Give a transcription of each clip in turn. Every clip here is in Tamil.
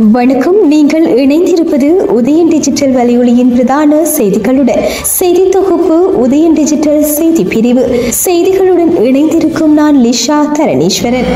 வணக்கம். நீங்கள் இணைந்திருப்பது உதயன் டிஜிட்டல் வலையொலியின் பிரதான செய்திகளுடன். செய்தி தொகுப்பு உதயன் டிஜிட்டல் செய்தி பிரிவு. செய்திகளுடன் இணைந்திருக்கும் நான் லிஷா தரணீஸ்வரன்.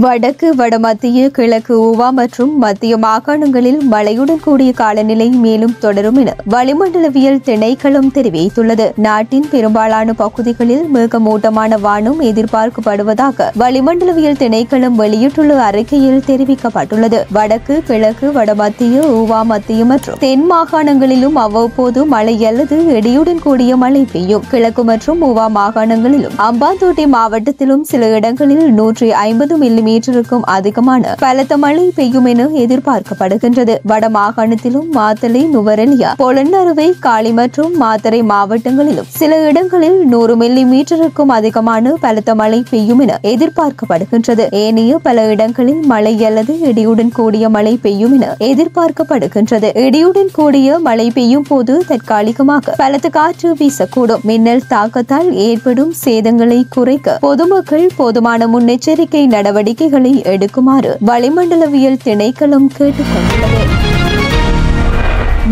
வடக்கு, வடமத்திய, கிழக்கு ஊவா மற்றும் மத்திய மாகாணங்களில் மழையுடன் கூடிய காலநிலை மேலும் தொடரும் என வளிமண்டலவியல் திணைக்களம் தெரிவித்துள்ளது. நாட்டின் பெரும்பாலான பகுதிகளில் மேகமூட்டமான வானம் எதிர்பார்க்கப்படுவதாக வளிமண்டலவியல் திணைக்களம் வெளியிட்டுள்ள அறிக்கையில் தெரிவிக்கப்பட்டுள்ளது. வடக்கு, கிழக்கு, வடமத்திய, ஊவா, மத்திய மற்றும் தென் மாகாணங்களிலும் அவ்வப்போது மழை அல்லது இடியுடன் கூடிய மழை பெய்யும். கிழக்கு மற்றும் ஊவா மாகாணங்களிலும் அம்பாந்தோட்டை மாவட்டத்திலும் சில இடங்களில் 150 மில்லிமீட்டருக்கும் அதிகமான பலத்த மழை பெய்யும் என எதிர்பார்க்கப்படுகின்றது. வட மாகாணத்திலும் மாத்தளை, நுவரெலியா, பொலன்னறுவை, காலி மற்றும் மாத்தறை மாவட்டங்களிலும் சில இடங்களில் 100 மில்லிமீட்டருக்கும் அதிகமான பலத்த மழை பெய்யும் என எதிர்பார்க்கப்படுகின்றது. ஏனைய பல இடங்களில் மழை அல்லது இடியுடன் கூடிய மழை பெய்யும் என எதிர்பார்க்கப்படுகின்றது. இடியுடன் கூடிய மழை பெய்யும் போது தற்காலிகமாக பலத்த காற்று வீசக்கூடும். மின்னல் தாக்கத்தால் ஏற்படும் சேதங்களை குறைக்க பொதுமக்கள் போதுமான முன்னெச்சரிக்கை நடவடிக்கைகளை எடுக்குமாறு வளிமண்டலவியல் திணைக்களம் கேட்டுக் கொண்டுள்ளது.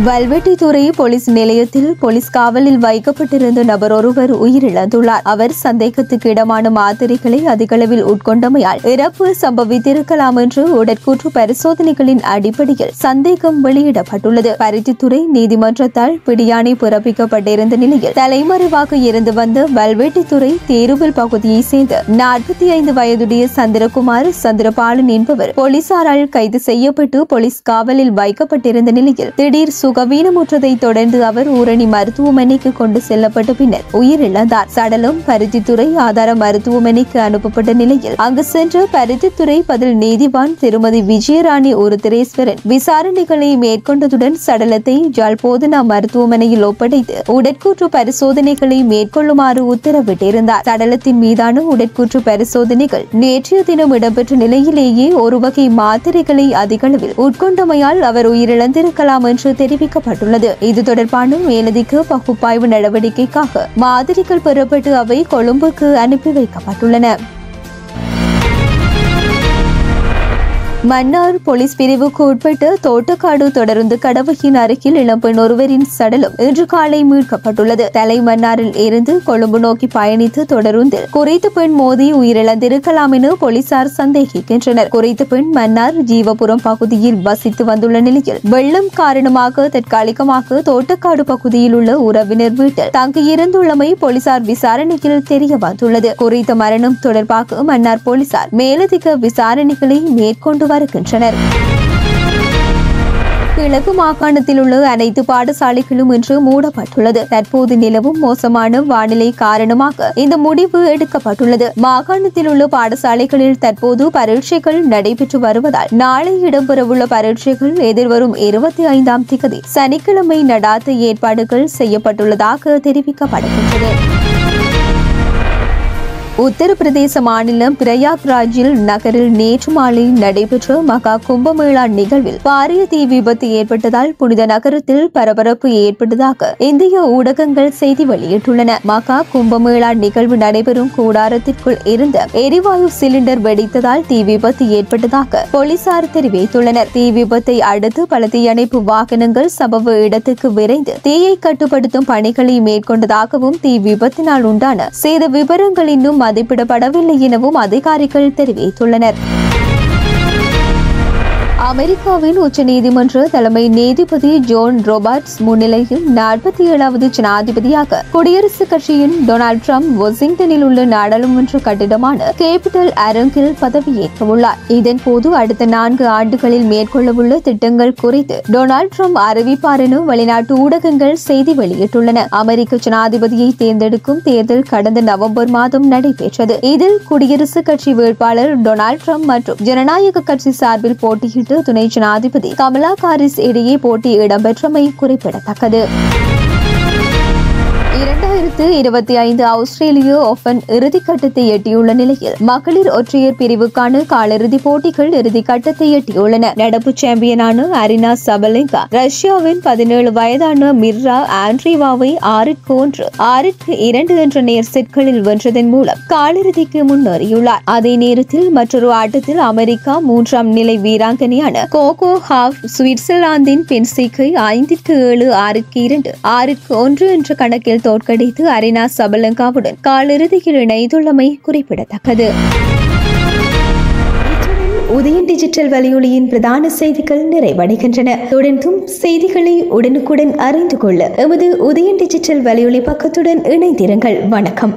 வல்வெட்டித்துறை போலீஸ் நிலையத்தில் போலீஸ் காவலில் வைக்கப்பட்டிருந்த நபர் ஒருவர் உயிரிழந்துள்ளார். அவர் சந்தேகத்துக்கு இடமான மாத்திரைகளை அதிகளவில் உட்கொண்டமையால் இறப்பு சம்பவித்திருக்கலாம் என்று உடற்கூற்று பரிசோதனைகளின் அடிப்படையில் சந்தேகம் வெளியிடப்பட்டுள்ளது. பருத்தித்துறை நீதிமன்றத்தால் பிடியாணை பிறப்பிக்கப்பட்டிருந்த நிலையில் தலைமறைவாக இருந்து வந்த வல்வெட்டித்துறை தேருவில் பகுதியை சேர்ந்த 45 வயதுடைய சந்திரகுமார் சந்திரபாலன் என்பவர் போலீசாரால் கைது செய்யப்பட்டு போலீஸ் காவலில் வைக்கப்பட்டிருந்த நிலையில் திடீர் சுகவீனமுற்றதை தொடர்ந்து அவர் ஊரணி மருத்துவமனைக்கு கொண்டு செல்லப்பட்ட பின்னர் உயிரிழந்தார். சடலம் பருத்தித்துறை ஆதார மருத்துவமனைக்கு அனுப்பப்பட்ட நிலையில் அங்கு சென்ற பருத்தித்துறை பதில் நீதிவான் திருமதி விஜயராணி உருத்திரேஸ்வரன் விசாரணைகளை மேற்கொண்டதுடன் சடலத்தை ஜாழ் போதனா மருத்துவமனையில் ஒப்படைத்து உடற்கூற்று பரிசோதனைகளை மேற்கொள்ளுமாறு உத்தரவிட்டிருந்தார். சடலத்தின் மீதான உடற்கூற்று பரிசோதனைகள் நேற்றைய தினம் இடம்பெற்ற நிலையிலேயே ஒரு வகை மாத்திரைகளை அதிகளவில் உட்கொண்டமையால் அவர் உயிரிழந்திருக்கலாம் என்று தெரிவிக்கப்பட்டுள்ளது. இது தொடர்பான மேலதிக பகுப்பாய்வு நடவடிக்கைக்காக மாதிரிகள் பெறப்பட்டு அவை கொழும்புக்கு அனுப்பி வைக்கப்பட்டுள்ளன. மன்னார் போலீஸ் பிரிவுக்கு உட்பட்ட தோட்டக்காடு தொடருந்து கடவையின் அருகில் இளம்பெண் ஒருவரின் சடலம் இன்று காலை மீட்கப்பட்டுள்ளது. தலைமன்னாரில் இருந்து கொழும்பு நோக்கி பயணித்து தொடருந்தில் குறித்த பெண் மோதி உயிரிழந்திருக்கலாம் என போலீசார் சந்தேகிக்கின்றனர். குறித்த பெண் மன்னார் ஜீவபுரம் பகுதியில் வசித்து வந்துள்ள நிலையில் வெள்ளம் காரணமாக தற்காலிகமாக தோட்டக்காடு பகுதியில் உள்ள உறவினர் வீட்டில் தங்கியிருந்துள்ளமை போலீசார் விசாரணையில் தெரிய வந்துள்ளது. குறித்த மரணம் தொடர்பாக மன்னார் போலீசார் மேலதிக விசாரணைகளை மேற்கொண்டு வருகின்றனர். கிழக்கு மாகாணத்தில் உள்ள அனைத்து பாடசாலைகளும் இன்று மூடப்பட்டுள்ளது. தற்போது நிலவும் மோசமான வானிலை காரணமாக இந்த முடிவு எடுக்கப்பட்டுள்ளது. மாகாணத்தில் உள்ள பாடசாலைகளில் தற்போது பரீட்சைகள் நடைபெற்று வருவதால் நாளை இடம்பெறவுள்ள பரீட்சைகள் எதிர்வரும் 25ஆம் திகதி சனிக்கிழமை நடாத்த ஏற்பாடுகள் செய்யப்பட்டுள்ளதாக தெரிவிக்கப்படுகின்றது. உத்தரப்பிரதேச மாநிலம் பிரயாக்ராஜில் நகரில் நேற்று மாலை நடைபெற்ற மகா கும்பமேளா நிகழ்வில் பாரிய தீ விபத்து ஏற்பட்டதால் புனித நகரத்தில் பரபரப்பு ஏற்பட்டதாக இந்திய ஊடகங்கள் செய்தி வெளியிட்டுள்ளன. மகா கும்பமேளா நிகழ்வு நடைபெறும் கூடாரத்திற்குள் இருந்த எரிவாயு சிலிண்டர் வெடித்ததால் தீ விபத்து ஏற்பட்டதாக போலீசார் தெரிவித்துள்ளனர். தீ விபத்தை அடுத்து பல தீயணைப்பு வாகனங்கள் சம்பவ இடத்துக்கு விரைந்து தீயை கட்டுப்படுத்தும் பணிகளை மேற்கொண்டதாகவும் தீ விபத்தினால் உண்டான சேத விவரங்கள் இன்னும் மதிப்பிடப்படவில்லை எனவும் அதிகாரிகள் தெரிவித்துள்ளனர். அமெரிக்காவின் உச்சநீதிமன்ற தலைமை நீதிபதி ஜோன் ராபர்ட்ஸ் முன்னிலையில் 47வது ஜனாதிபதியாக குடியரசுக் கட்சியின் டொனால்ட் ட்ரம்ப் வாஷிங்டனில் உள்ள நாடாளுமன்ற கட்டிடமான கேபிட்டல் அரங்கில் பதவியேற்க உள்ளார். இதன்போது அடுத்த 4 ஆண்டுகளில் மேற்கொள்ளவுள்ள திட்டங்கள் குறித்து டொனால்ட் ட்ரம்ப் அறிவிப்பார் என வெளிநாட்டு ஊடகங்கள் செய்தி வெளியிட்டுள்ளன. அமெரிக்க ஜனாதிபதியை தேர்ந்தெடுக்கும் தேர்தல் கடந்த நவம்பர் மாதம் நடைபெற்றது. இதில் குடியரசுக் கட்சி வேட்பாளர் டொனால்ட் ட்ரம்ப் மற்றும் ஜனநாயக கட்சி சார்பில் போட்டியிட்டு துணை ஜனாதிபதி கமலா ஹாரிஸ் இடையே போட்டி இடம்பெற்றமை குறிப்பிடத்தக்கது. 2025 ஆஸ்திரேலிய ஓபன் இறுதிக்கட்டத்தை எட்டியுள்ள நிலையில் மகளிர் ஒற்றையர் பிரிவுக்கான காலிறுதிப் போட்டிகள் இறுதிக்கட்டத்தை எட்டியுள்ளன. நடப்பு சாம்பியனான அரினா சபலெங்கா ரஷ்யாவின் 17 வயதான மிர்ரா ஆண்ட்ரீவாவை 6-1, 6-2 என்ற நேர் செட்களில் வென்றதன் மூலம் காலிறுதிக்கு முன்னேறியுள்ளார். அதே நேரத்தில் மற்றொரு ஆட்டத்தில் அமெரிக்கா 3ஆம் நிலை வீராங்கனையான கோகோ ஹாஃப் சுவிட்சர்லாந்தின் பென்சிக்கை 5-7, 6-2, 6-1 என்ற கணக்கில் தோற்கடித்து அரினா சபலங்காவுடன் காலிறுதியில் இணைந்துள்ளமை குறிப்பிடத்தக்கது. உதயன் டிஜிட்டல் வலையொலியின் பிரதான செய்திகள் நிறைவடைகின்றன. தொடர்ந்தும் செய்திகளை உடனுக்குடன் அறிந்து கொள்ள எமது உதயன் டிஜிட்டல் வலையொலி பக்கத்துடன் இணைந்திருங்கள். வணக்கம்.